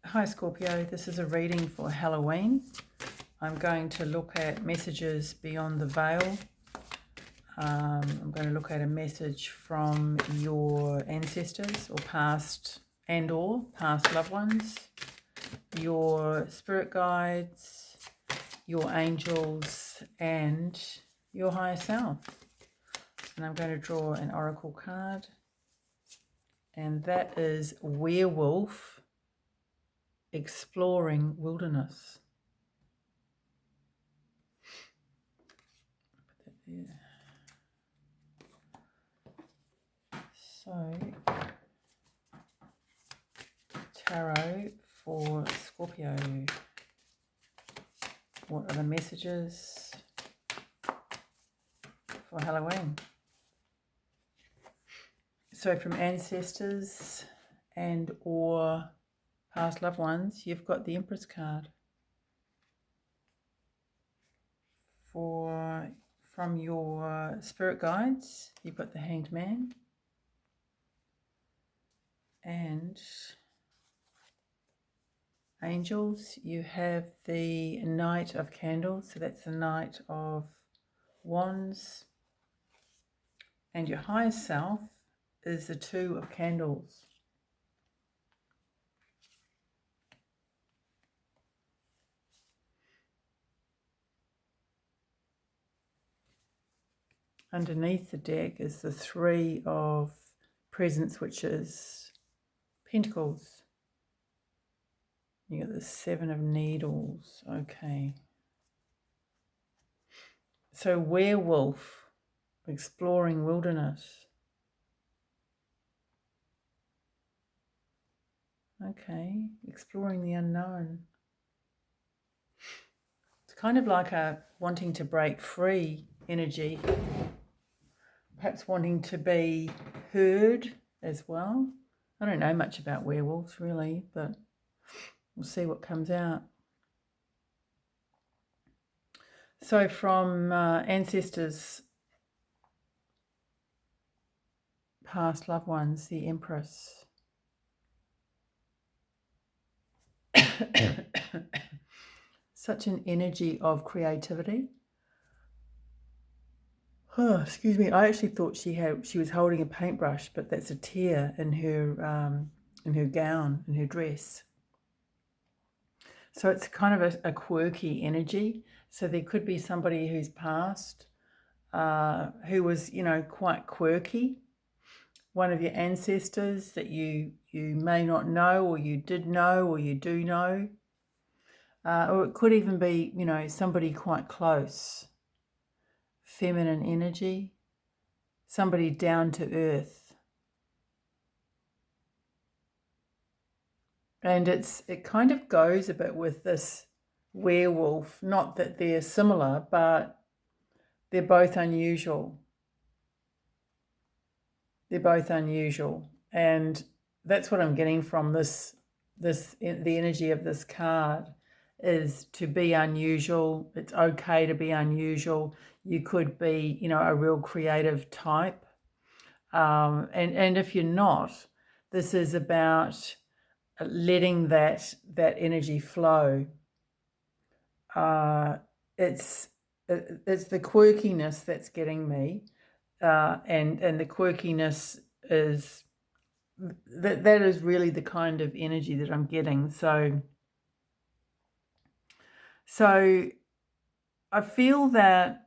Hi Scorpio, this is a reading for Halloween. I'm going to look at messages beyond the veil. I'm going to look at a message from your ancestors or past loved ones, your spirit guides, your angels, and your higher self. And I'm going to draw an oracle card, and that is Werewolf Exploring Wilderness. Put that there. So, tarot for Scorpio. What are the messages for Halloween? So from ancestors and or past loved ones, you've got the Empress card. From your spirit guides, you've got the Hanged Man. And angels, you have the Knight of Candles, so that's the Knight of Wands. And your higher self is the Two of Candles. Underneath the deck is the Three of Presents, which is Pentacles. You got the Seven of Needles. Okay. So werewolf, exploring wilderness. Okay, exploring the unknown. It's kind of like a wanting to break free energy. Perhaps wanting to be heard as well. I don't know much about werewolves really, but we'll see what comes out. So from ancestors, past loved ones, the Empress. Such an energy of creativity. Oh, excuse me. I actually thought she was holding a paintbrush, but that's a tear in her gown, in her dress. So it's kind of a quirky energy. So there could be somebody who's passed, who was, quite quirky. One of your ancestors that you may not know, or you did know, or you do know. Or it could even be, somebody quite close. Feminine energy. Somebody down to earth. And it kind of goes a bit with this werewolf. Not that they're similar, but they're both unusual. They're both unusual. And that's what I'm getting from the energy of this card is to be unusual. It's okay to be unusual. You could be, a real creative type. And if you're not, this is about letting that energy flow. It's the quirkiness that's getting me, and the quirkiness is that is really the kind of energy that I'm getting. So I feel that,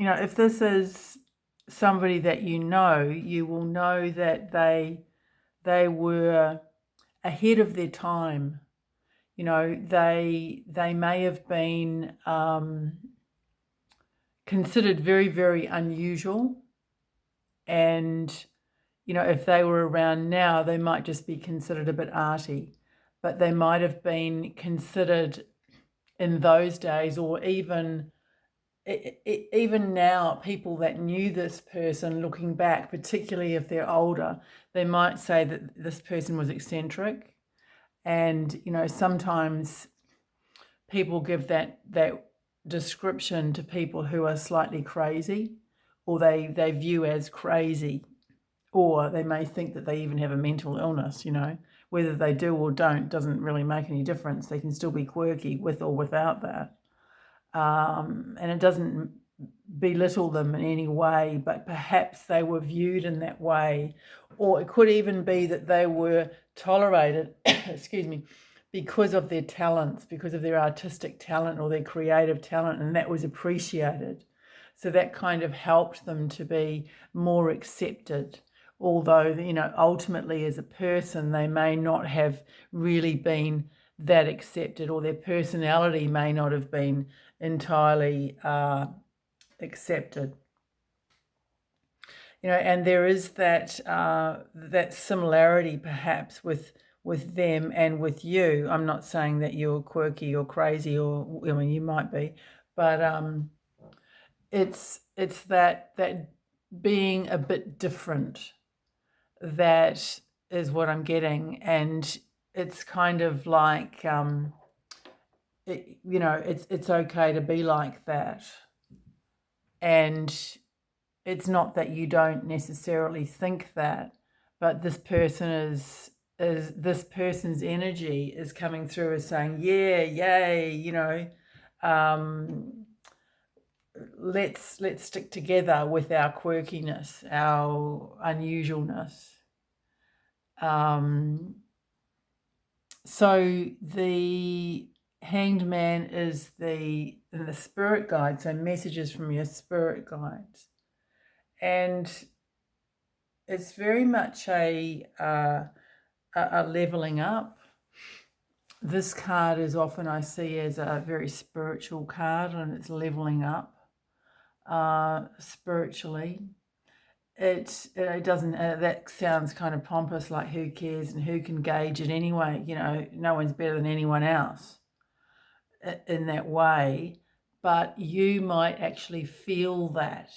if this is somebody that you will know that they were ahead of their time. They may have been considered very, very unusual. And, if they were around now, they might just be considered a bit arty. But they might have been considered in those days, or even now, people that knew this person, looking back, particularly if they're older, they might say that this person was eccentric. And, sometimes people give that description to people who are slightly crazy, or they view as crazy, or they may think that they even have a mental illness, Whether they do or don't doesn't really make any difference. They can still be quirky with or without that. And it doesn't belittle them in any way, but perhaps they were viewed in that way. Or it could even be that they were tolerated, excuse me, because of their talents, because of their artistic talent or their creative talent, and that was appreciated. So that kind of helped them to be more accepted. Although, ultimately as a person, they may not have really been that accepted, or their personality may not have been entirely accepted. And there is that that similarity perhaps with them and with you. I'm not saying that you're quirky or crazy, or you might be, but it's that being a bit different. That is what I'm getting, and it's kind of like it's okay to be like that, and it's not that you don't necessarily think that, but this person's energy is coming through as saying, yeah, yay, let's stick together with our quirkiness, our unusualness. So the Hanged Man is the spirit guide, so messages from your spirit guides. And it's very much a leveling up. This card is often I see as a very spiritual card, and it's leveling up spiritually. It doesn't, that sounds kind of pompous, like who cares and who can gauge it anyway? No one's better than anyone else in that way. But you might actually feel that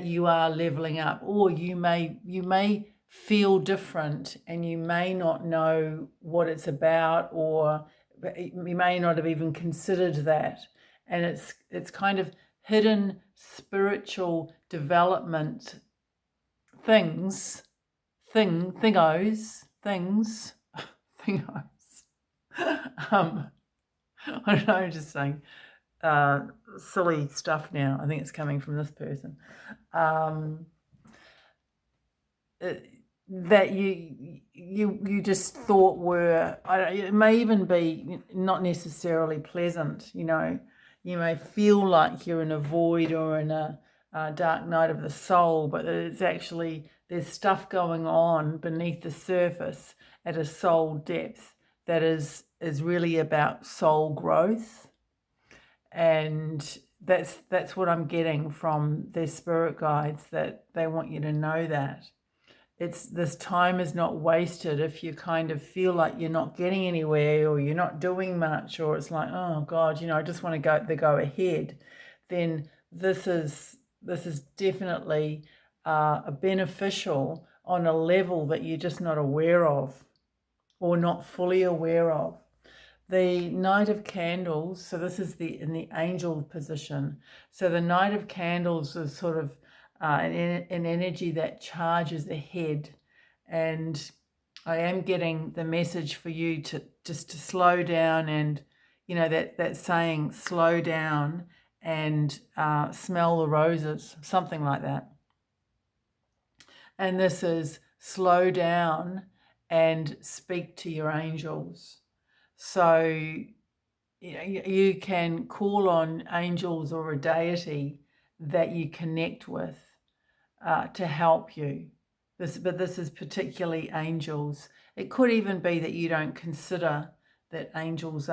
you are leveling up, or you may feel different, and you may not know what it's about, or you may not have even considered that. And it's kind of hidden spiritual development things. I don't know, I'm just saying silly stuff now. I think it's coming from this person. That you just thought were, it may even be not necessarily pleasant. You may feel like you're in a void or in a dark night of the soul, but it's actually, there's stuff going on beneath the surface at a soul depth that is really about soul growth. And that's what I'm getting from their spirit guides, that they want you to know that this time is not wasted. If you kind of feel like you're not getting anywhere, or you're not doing much, or it's like, oh God, I just want to go ahead, then this is definitely beneficial on a level that you're just not aware of, or not fully aware of. The Knight of Candles, so this is in the angel position. So the Knight of Candles is sort of an energy that charges ahead. And I am getting the message for you to slow down, and, that saying, slow down and smell the roses, something like that. And this is slow down and speak to your angels. So you can call on angels or a deity that you connect with to help you. But this is particularly angels. It could even be that you don't consider that angels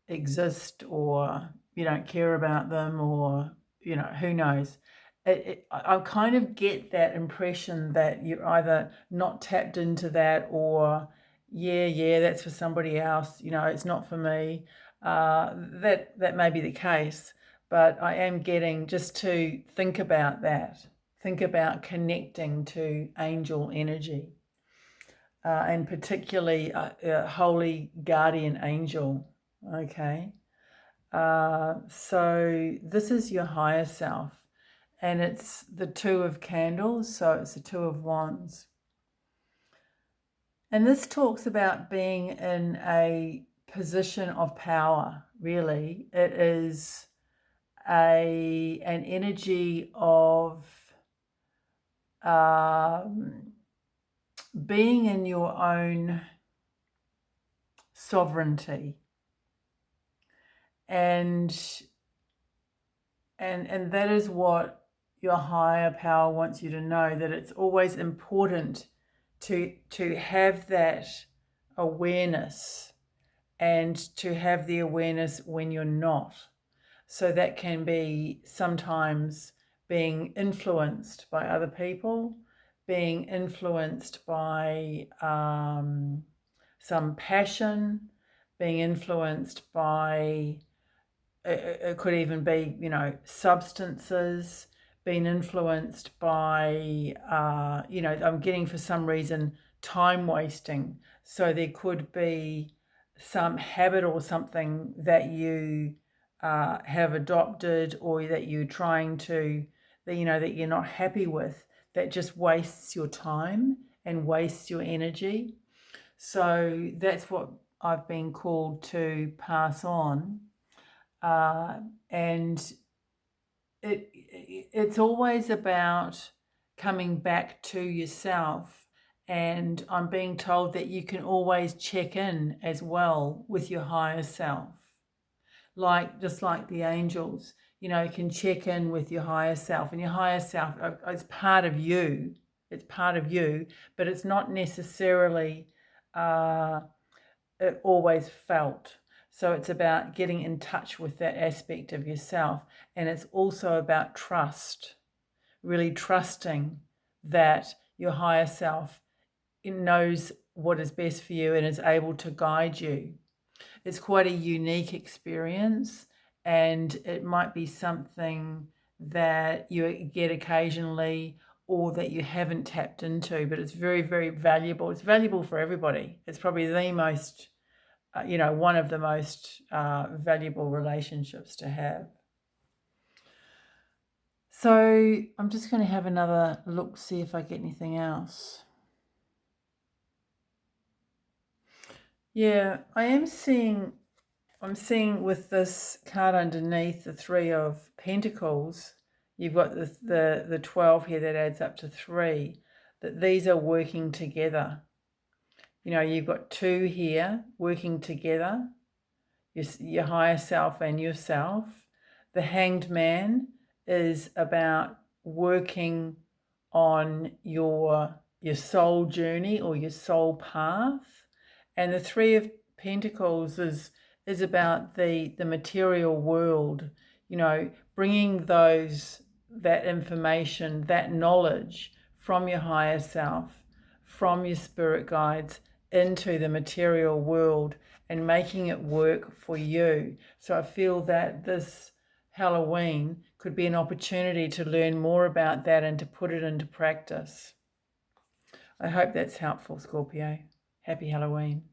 exist, or you don't care about them, or who knows. I kind of get that impression that you're either not tapped into that, or yeah, that's for somebody else. It's not for me. That may be the case, but I am getting just to think about that. Think about connecting to angel energy, and particularly a holy guardian angel. Okay, so this is your higher self, and it's the Two of Candles, so it's the Two of Wands. And this talks about being in a position of power, really. It is an energy of being in your own sovereignty. And that is what your higher power wants you to know, that it's always important to have that awareness, and to have the awareness when you're not. So that can be sometimes being influenced by other people, being influenced by some passion, being influenced by, it could even be, substances, being influenced by, I'm getting for some reason time wasting. So there could be some habit or something that you have adopted, or that you're trying to, that you're not happy with, that just wastes your time and wastes your energy. So that's what I've been called to pass on. And it's always about coming back to yourself. And I'm being told that you can always check in as well with your higher self. Just like the angels, you can check in with your higher self, and your higher self is part of you. It's part of you, but it's not necessarily always felt. So it's about getting in touch with that aspect of yourself. And it's also about trust, really trusting that your higher self knows what is best for you and is able to guide you. It's quite a unique experience, and it might be something that you get occasionally, or that you haven't tapped into, but it's very, very valuable. It's valuable for everybody. It's probably the most, one of the most valuable relationships to have. So I'm just going to have another look, see if I get anything else. Yeah, I'm seeing with this card underneath, the Three of Pentacles, you've got the 12 here that adds up to 3, that these are working together. You've got 2 here working together, your higher self and yourself. The Hanged Man is about working on your soul journey or your soul path. And the Three of Pentacles is about the material world, bringing that information, that knowledge from your higher self, from your spirit guides, into the material world and making it work for you. So I feel that this Halloween could be an opportunity to learn more about that and to put it into practice. I hope that's helpful, Scorpio. Happy Halloween.